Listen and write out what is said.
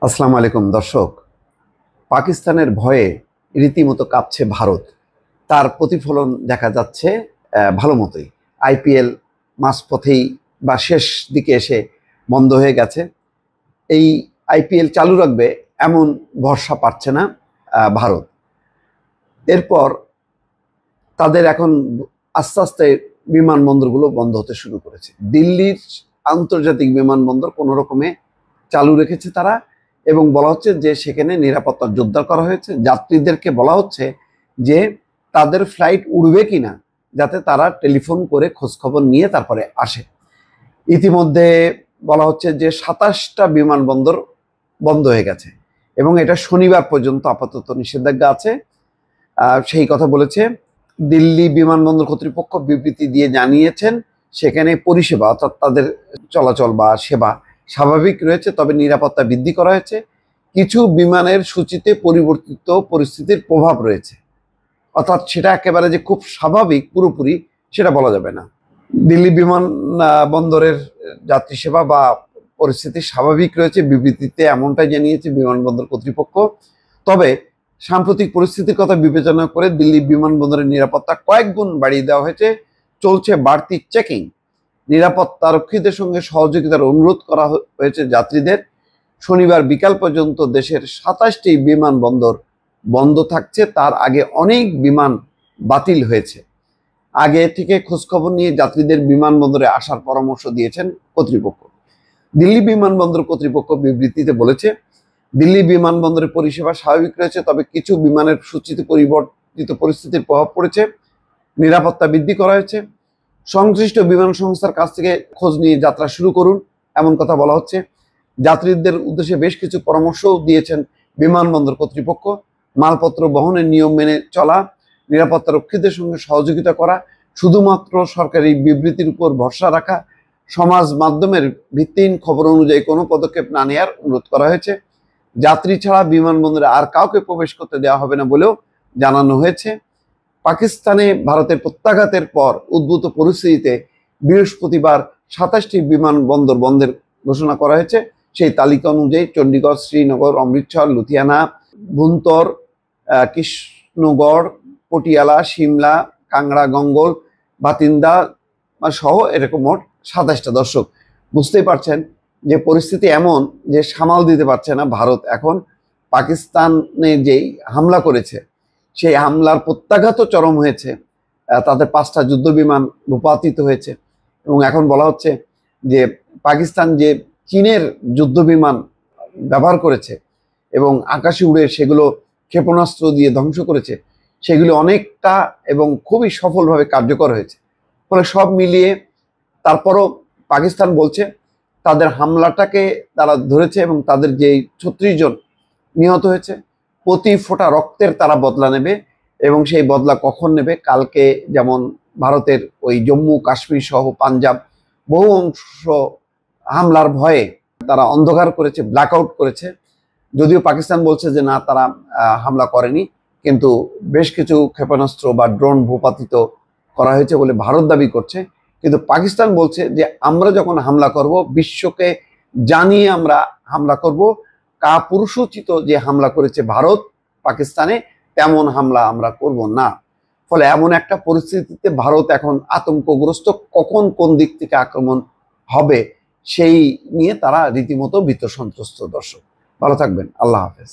আসসালামু আলাইকুম দর্শক। পাকিস্তানের ভয়ে রীতিমতো কাঁপছে ভারত। তার প্রতিফলন দেখা যাচ্ছে ভালো মতোই। আইপিএল মাঝপথেই বা শেষ দিকে এসে বন্ধ হয়ে গেছে। এই আইপিএল চালু রাখবে এমন ভরসা পাচ্ছে না ভারত। এরপর তাদের এখন আস্তে আস্তে বিমানবন্দরগুলো বন্ধ হতে শুরু করেছে। দিল্লির আন্তর্জাতিক বিমানবন্দর কোনো রকমে চালু রেখেছে তারা, এবং বলা হচ্ছে যে সেখানে নিরাপত্তা জোরদার করা হয়েছে। যাত্রীদেরকে বলা হচ্ছে যে তাদের ফ্লাইট উড়বে কিনা, যাতে তারা টেলিফোন করে খোঁজখবর নিয়ে তারপরে আসে। ইতিমধ্যে বলা হচ্ছে যে ২৭টা বিমানবন্দর বন্ধ হয়ে গেছে এবং এটা শনিবার পর্যন্ত আপাতত নিষেধাজ্ঞা আছে। সেই কথা বলেছে। দিল্লি বিমানবন্দর কর্তৃপক্ষ বিবৃতি দিয়ে জানিয়েছেন সেখানে পরিষেবা অর্থাৎ তাদের চলাচল বা সেবা স্বাভাবিক রয়েছে, তবে নিরাপত্তা বৃদ্ধি করা হয়েছে। কিছু বিমানের সূচিতে পরিবর্তিত পরিস্থিতির প্রভাব রয়েছে, অর্থাৎ সেটা একেবারে যে খুব স্বাভাবিক পুরোপুরি সেটা বলা যাবে না। দিল্লি বিমান বন্দরের যাত্রী সেবা বা পরিস্থিতি স্বাভাবিক রয়েছে, বিবৃতিতে এমনটাই জানিয়েছে বিমানবন্দর কর্তৃপক্ষ। তবে সাম্প্রতিক পরিস্থিতির কথা বিবেচনা করে দিল্লি বিমানবন্দরের নিরাপত্তা কয়েক গুণ বাড়িয়ে দেওয়া হয়েছে। চলছে বাড়তি চেকিং। নিরাপত্তারক্ষীদের সঙ্গে সহযোগিতার অনুরোধ করা হয়েছে যাত্রীদের। শনিবার বিকাল পর্যন্ত দেশের ২৭টি বিমানবন্দর বন্ধ থাকছে। তার আগে অনেক বিমান বাতিল হয়েছে। আগে থেকে খোঁজখবর নিয়ে যাত্রীদের বিমানবন্দরে আসার পরামর্শ দিয়েছেন কর্তৃপক্ষ। দিল্লি বিমানবন্দর কর্তৃপক্ষ বিবৃতিতে বলেছে, দিল্লি বিমানবন্দরের পরিষেবা স্বাভাবিক রয়েছে, তবে কিছু বিমানের সূচিতে পরিবর্তিত পরিস্থিতির প্রভাব পড়েছে। নিরাপত্তা বৃদ্ধি করা হয়েছে। সংশ্লিষ্ট বিমান সংস্থার কাছ থেকে খোঁজ নিয়ে যাত্রা শুরু করুন, এমন কথা বলা হচ্ছে। যাত্রীদের উদ্দেশ্যে বেশ কিছু পরামর্শও দিয়েছেন বিমানবন্দর কর্তৃপক্ষ। মালপত্র বহনের নিয়ম মেনে চলা, নিরাপত্তা রক্ষীদের সঙ্গে সহযোগিতা করা, শুধুমাত্র সরকারি বিবৃতির উপর ভরসা রাখা, সমাজ মাধ্যমের ভিত্তিহীন খবর অনুযায়ী কোনো পদক্ষেপ না নেওয়ার অনুরোধ করা হয়েছে। যাত্রী ছাড়া বিমানবন্দরে আর কাউকে প্রবেশ করতে দেওয়া হবে না বলেও জানানো হয়েছে। পাকিস্তানে ভারতের প্রত্যাঘাতের পর উদ্ভূত পরিস্থিতিতে বৃহস্পতিবার ২৭টি বিমানবন্দর বন্ধের ঘোষণা করা হয়েছে। সেই তালিকা অনুযায়ী চণ্ডীগড়, শ্রীনগর, অমৃতসর, লুধিয়ানা, ভুন্তর, কৃষ্ণগড়, পটিয়ালা, সিমলা, কাংড়া, গঙ্গল, বাতিন্দা সহ এরকম মোট ২৭টা। দর্শক, বুঝতেই পারছেন যে পরিস্থিতি এমন যে সামাল দিতে পারছে না ভারত। এখন পাকিস্তানে যেই হামলা করেছে সেই হামলার প্রত্যাঘাতও চরম হয়েছে। তাদের 5টা যুদ্ধ বিমান ভূপাতিত হয়েছে এবং এখন বলা হচ্ছে যে পাকিস্তান যে চীনের যুদ্ধ বিমান ব্যবহার করেছে এবং আকাশে উড়ে সেগুলো ক্ষেপণাস্ত্র দিয়ে ধ্বংস করেছে, সেগুলো অনেকটা এবং খুবই সফলভাবে কার্যকর হয়েছে। ফলে সব মিলিয়ে তারপরও পাকিস্তান বলছে তাদের হামলাটাকে তারা ধরেছে এবং তাদের যে ৩৬ জন নিহত হয়েছে, প্রতি ফোঁটা রক্তের তারা বদলা নেবে। এবং সেই বদলা কখন নেবে? কালকে যেমন ভারতের ওই জম্মু কাশ্মীর সহ পাঞ্জাব বহু অংশ হামলার ভয়ে তারা অন্ধকার করেছে, ব্ল্যাক আউট করেছে। যদিও পাকিস্তান বলছে যে না, তারা হামলা করেনি, কিন্তু বেশ কিছু ক্ষেপণাস্ত্র বা ড্রোন ভূপাতিত করা হয়েছে বলে ভারত দাবি করছে। কিন্তু পাকিস্তান বলছে যে আমরা যখন হামলা করব বিশ্বকে জানিয়ে আমরা হামলা করব। কাপুরুষোচিত যে হামলা করেছে ভারত পাকিস্তানে, তেমন হামলা আমরা করব না। ফলে এমন একটা পরিস্থিতিতে ভারত এখন আতঙ্কগ্রস্ত, কখন কোন দিক থেকে আক্রমণ হবে সেই নিয়ে তারা রীতিমতো ভীত সন্ত্রস্ত। দর্শক, ভালো থাকবেন। আল্লাহ হাফেজ।